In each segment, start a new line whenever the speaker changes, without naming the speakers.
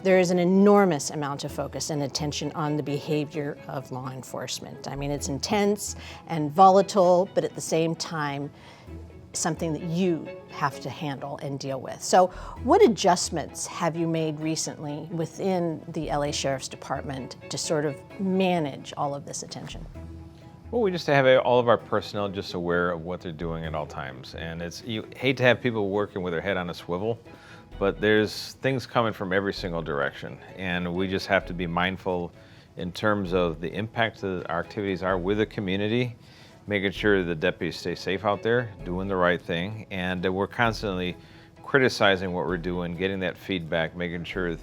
There is an enormous amount of focus and attention on the behavior of law enforcement. I mean, it's intense and volatile, but at the same time, something that you have to handle and deal with. So what adjustments have you made recently within the LA Sheriff's Department to sort of manage all of this attention?
Well, we just have all of our personnel just aware of what they're doing at all times. And you hate to have people working with their head on a swivel, but there's things coming from every single direction. And we just have to be mindful in terms of the impact that our activities are with the community, making sure the deputies stay safe out there, doing the right thing, and we're constantly criticizing what we're doing, getting that feedback, making sure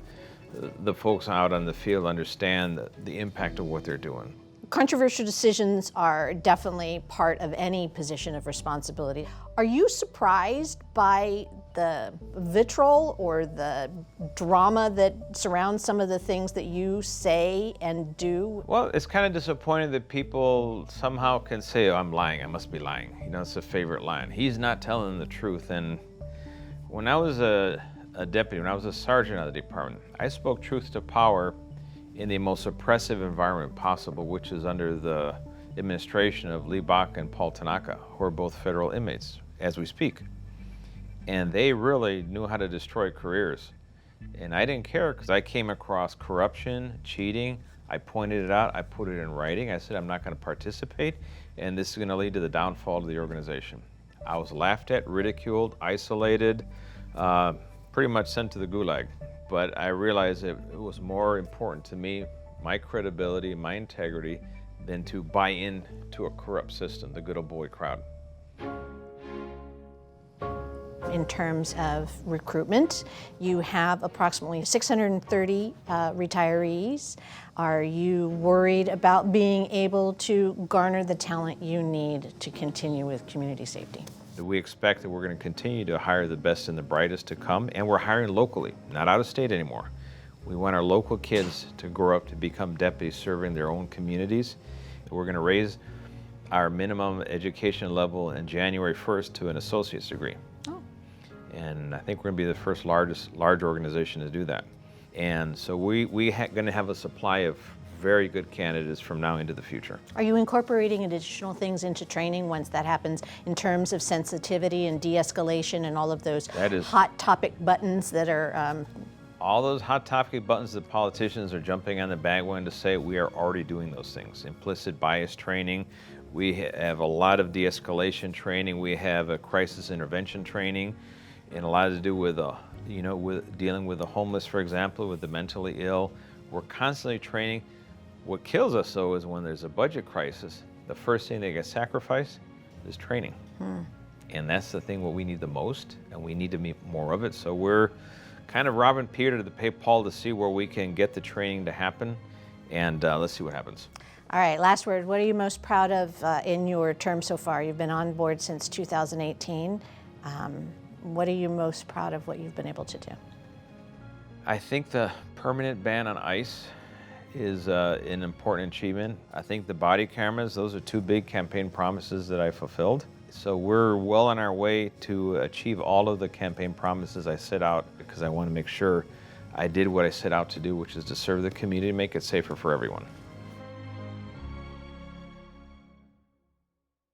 the folks out on the field understand the impact of what they're doing.
Controversial decisions are definitely part of any position of responsibility. Are you surprised by the vitriol or the drama that surrounds some of the things that you say and do?
Well, it's kind of disappointing that people somehow can say, oh, I'm lying, I must be lying. You know, it's a favorite line. He's not telling the truth. And when I was a deputy, when I was a sergeant of the department, I spoke truth to power in the most oppressive environment possible, which is under the administration of Lee Bach and Paul Tanaka, who are both federal inmates as we speak. And they really knew how to destroy careers. And I didn't care because I came across corruption, cheating. I pointed it out, I put it in writing. I said, I'm not going to participate, and this is going to lead to the downfall of the organization. I was laughed at, ridiculed, isolated, pretty much sent to the gulag. But I realized it was more important to me, my credibility, my integrity, than to buy into a corrupt system, the good old boy crowd.
In terms of recruitment, you have approximately 630 retirees. Are you worried about being able to garner the talent you need to continue with community safety?
We expect that we're going to continue to hire the best and the brightest to come, and we're hiring locally, not out of state anymore. We want our local kids to grow up to become deputies serving their own communities. We're going to raise our minimum education level in January 1st to an associate's degree. Oh. And I think we're going to be the first large organization to do that. And so we're going to have a supply of very good candidates from now into the future. Are
you incorporating additional things into training once that happens in terms of sensitivity and de-escalation and all of those hot topic buttons that are...
All those hot topic buttons that politicians are jumping on the bandwagon to say, we are already doing those things. Implicit bias training. We have a lot of de-escalation training. We have a crisis intervention training, and a lot to do with, with dealing with the homeless, for example, with the mentally ill. We're constantly training. What kills us, though, is when there's a budget crisis, the first thing that gets sacrificed is training. And that's the thing what we need the most, and we need to meet more of it. So we're kind of robbing Peter to pay Paul to see where we can get the training to happen, and let's see what happens.
All right, last word. What are you most proud of in your term so far? You've been on board since 2018. What are you most proud of what you've been able to do?
I think the permanent ban on ICE is an important achievement. I think the body cameras, those are two big campaign promises that I fulfilled. So we're well on our way to achieve all of the campaign promises I set out, because I want to make sure I did what I set out to do, which is to serve the community and make it safer for everyone.